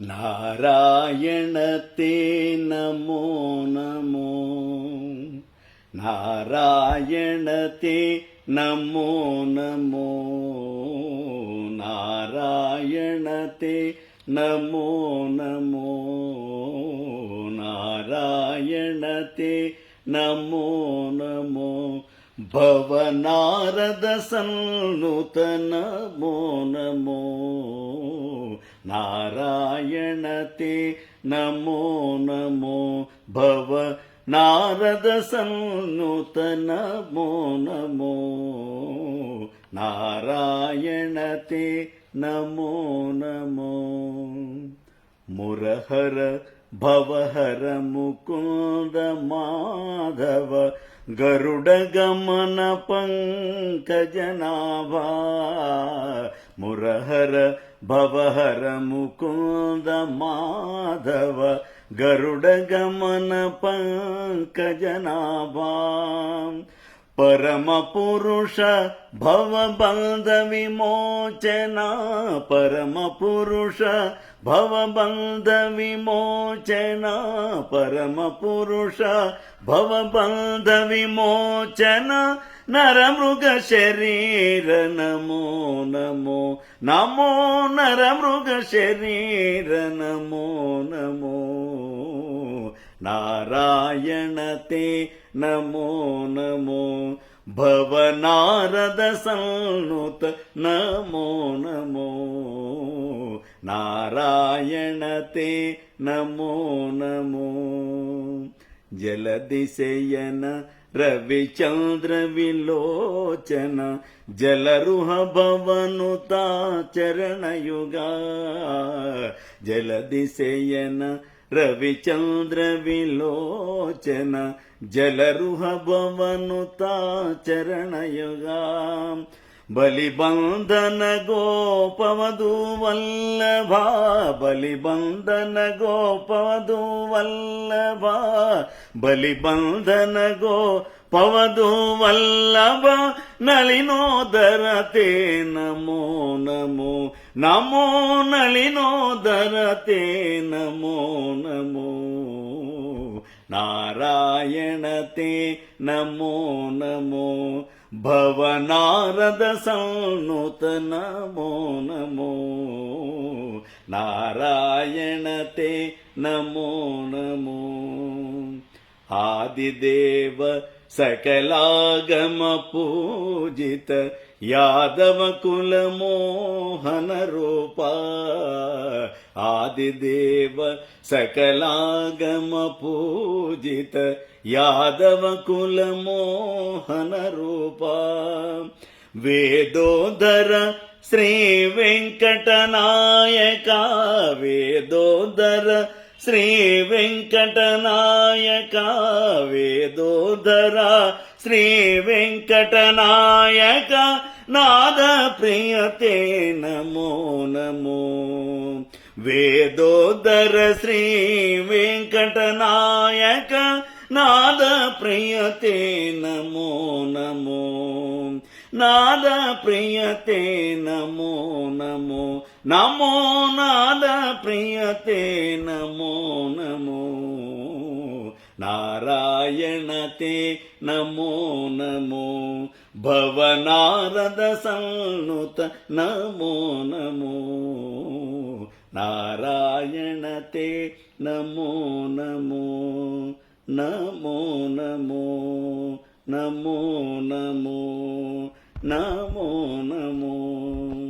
नारायण ते नमो नमो, नारायण ते नमो नमो, नारायण ते नमो नमो, नारायण ते नमो नमो, भवनारद सन्नुत नमो नमो, नारायण ते नमो नमो, भव नारद सन्नुत नमो नमो, नारायण ते नमो नमो, मुरहर भवहर मुकुंद माधव, गरुड गमन पंकजनाभा, मुरहर भवहर मुकुंद माधव, गरुड गमन पंकजनाभा, परम पुरुष भवबंध विमोचना, परम पुरुष भवबंध विमोचना, परम पुरुष भवबंध विमोचना, नरमृग शरीर नमो नमो, नमो नरमृग शरीर नमो नमो, नारायण ते नमो नमो, भवनारद सन्नुत नमो नमो, नारायण ते नमो नमो, जलदिशयन रविचंद्र विलोचन, जलरुह भवनुता चरणयुगा, जलदिशयन रविचंद्र विलोचन, जलरुह भवनुता चरणयुगा, बलिबंधन गोपवधू वल्लभा, बलिबंधन गोपवधू वल्लभा, बलिबंधन गोपवधू वल्लभ, नलिनोदर ते नमो नमो, नमो नलिनोदर ते नमो नमो, नारायण ते नमो नमो, भवनारद सन्नुत नमो नमो, नारायण ते नमो नमो, आदिदेव सकलागम पूजित, यादव कुल मोहन रूपा, आदिदेव सकलागम पूजित, यादव कुल मोहन रूपा, वेदोदर श्री वेंकटनायका, वेदोदर श्री वेंकटनायका, वेदोदरा श्री वेंकटनायका, नाद प्रियते नमो नमो, वेदोदर श्री वेंकटनायका, नाद प्रियते नमो नमो, नाद प्रियते नमो नमो, नमो नाद प्रियते नमो नमो, नारायण ते नमो नमो, भवनारद सन्नुत नमो नमो, नारायण ते नमो नमो, नमो नमो, नमो नमो, नमो नमो।